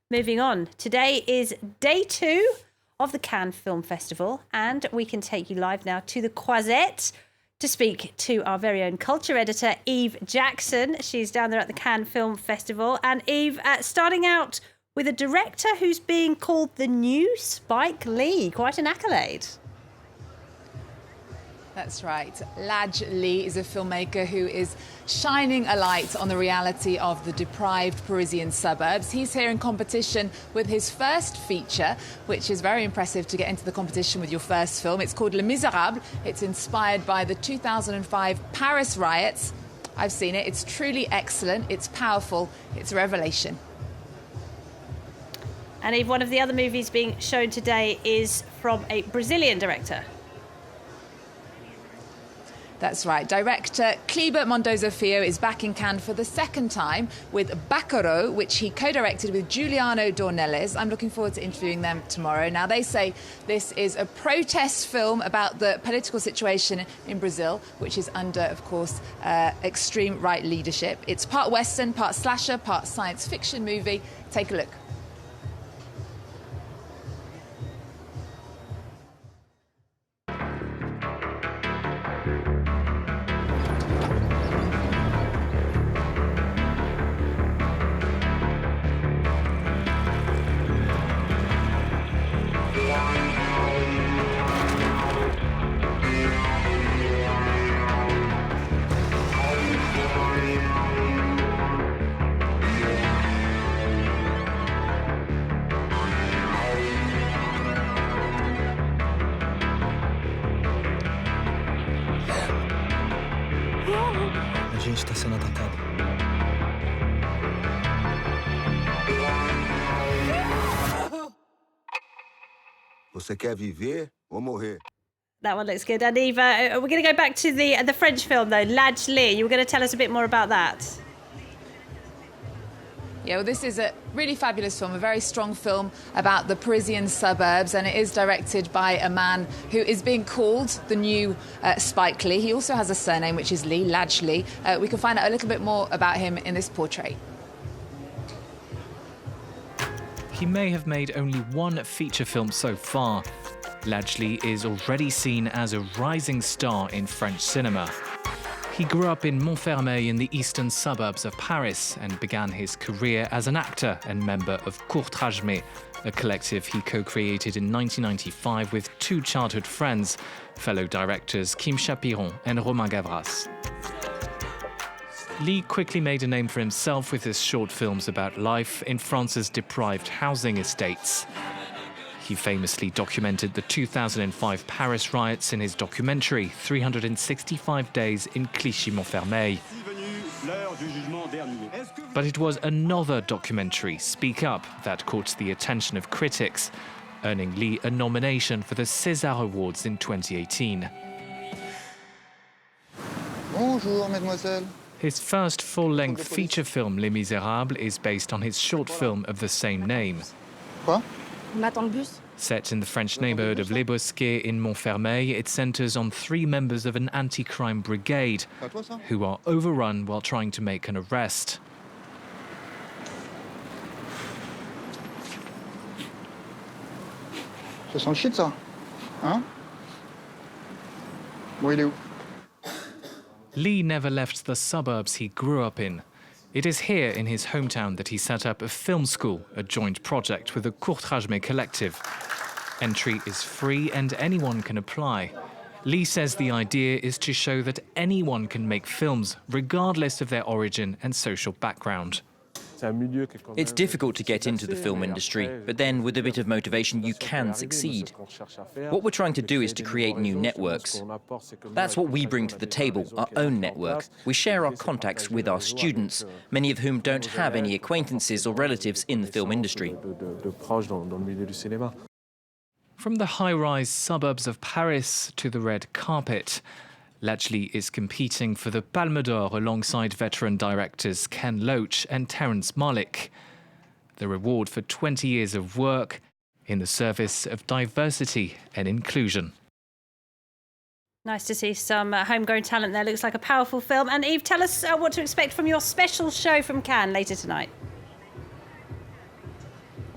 Moving on, today is day 2 of the Cannes Film Festival, and we can take you live now to the Croisette to speak to our very own culture editor, Eve Jackson. She's down there at the Cannes Film Festival. And Eve, starting out with a director who's being called the new Spike Lee, quite an accolade. That's right. Ladj Ly is a filmmaker who is shining a light on the reality of the deprived Parisian suburbs. He's here in competition with his first feature, which is very impressive to get into the competition with your first film. It's called Les Misérables. It's inspired by the 2005 Paris riots. I've seen it. It's truly excellent. It's powerful. It's a revelation. And Eve, one of the other movies being shown today is from a Brazilian director. That's right. Director Kleber Mendonça Filho is back in Cannes for the second time with Bacarau, which he co-directed with Juliano Dornelles. I'm looking forward to interviewing them tomorrow. Now, they say this is a protest film about the political situation in Brazil, which is under, of course, extreme right leadership. It's part Western, part slasher, part science fiction movie. Take a look. A gente está sendo atacado. Você quer viver ou morrer? That one looks good. And Eve, we're going to go back to the French film, though, Ladj Ly. You were going to tell us a bit more about that. Yeah, well, this is a really fabulous film, a very strong film about the Parisian suburbs, and it is directed by a man who is being called the new Spike Lee. He also has a surname, which is Lee, Ladj Ly. We can find out a little bit more about him in this portrait. He may have made only one feature film so far. Ladj Ly is already seen as a rising star in French cinema. He grew up in Montfermeil in the eastern suburbs of Paris and began his career as an actor and member of Courtrajmé, a collective he co-created in 1995 with two childhood friends, fellow directors Kim Chapiron and Romain Gavras. Lee quickly made a name for himself with his short films about life in France's deprived housing estates. He famously documented the 2005 Paris riots in his documentary 365 Days in Clichy-Montfermeil. But it was another documentary, Speak Up, that caught the attention of critics, earning Lee a nomination for the César Awards in 2018. Bonjour, mademoiselle. His first full-length feature film, Les Misérables, is based on his short film of the same name. Quoi? Set in the French neighbourhood of Les Bosquets in Montfermeil, it centres on 3 members of an anti-crime brigade who are overrun while trying to make an arrest. Ça sent le shit, ça. Hein? Bon, il est où? Lee never left the suburbs he grew up in. It is here in his hometown that he set up a film school, a joint project with the Courtrajmé collective. Entry is free and anyone can apply. Lee says the idea is to show that anyone can make films, regardless of their origin and social background. It's difficult to get into the film industry, but then with a bit of motivation you can succeed. What we're trying to do is to create new networks. That's what we bring to the table, our own network. We share our contacts with our students, many of whom don't have any acquaintances or relatives in the film industry. From the high-rise suburbs of Paris to the red carpet, Ladj Ly is competing for the Palme d'Or alongside veteran directors Ken Loach and Terrence Malick. The reward for 20 years of work in the service of diversity and inclusion. Nice to see some homegrown talent there. Looks like a powerful film. And Eve, tell us what to expect from your special show from Cannes later tonight.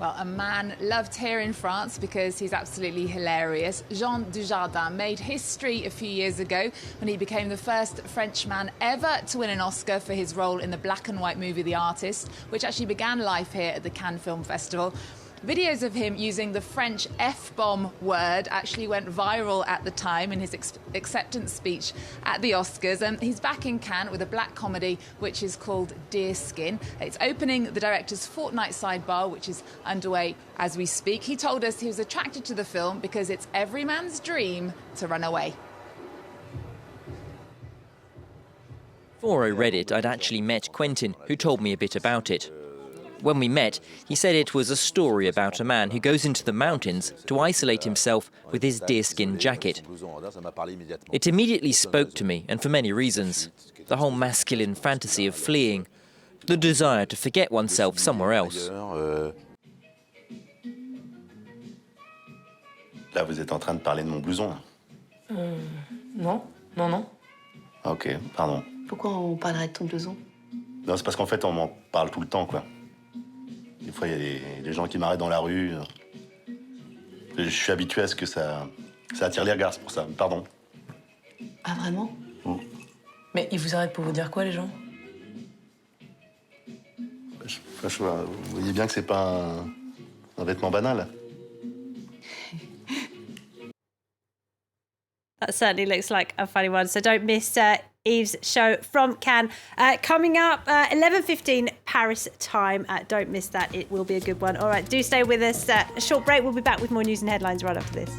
Well, a man loved here in France because he's absolutely hilarious. Jean Dujardin made history a few years ago when he became the first Frenchman ever to win an Oscar for his role in the black and white movie The Artist, which actually began life here at the Cannes Film Festival. Videos of him using the French F-bomb word actually went viral at the time in his acceptance speech at the Oscars. And he's back in Cannes with a black comedy which is called Deerskin. It's opening the director's fortnight sidebar, which is underway as we speak. He told us he was attracted to the film because it's every man's dream to run away. Before I read it, I'd actually met Quentin, who told me a bit about it. When we met, he said it was a story about a man who goes into the mountains to isolate himself with his deerskin jacket. It immediately spoke to me, and for many reasons. The whole masculine fantasy of fleeing, the desire to forget oneself somewhere else. Là, vous êtes en train de parler de mon blouson. Non, non, non. Ok, pardon. Pourquoi on parlerait de ton blouson? Non, c'est parce qu'en fait, on m'en parle tout le temps, quoi. Des fois, il y a des gens qui m'arrêtent dans la rue. Je suis habitué à ce que ça attire les regards, c'est pour ça. Pardon. Ah, vraiment? Mais ils vous arrêtent pour vous dire quoi, les gens? Vous voyez bien que c'est pas un vêtement banal. That certainly looks like a funny one. So don't miss Yves' show from Cannes. Coming up, 11:15 Paris time. Don't miss that. It will be a good one. All right, do stay with us. A short break. We'll be back with more news and headlines right after this.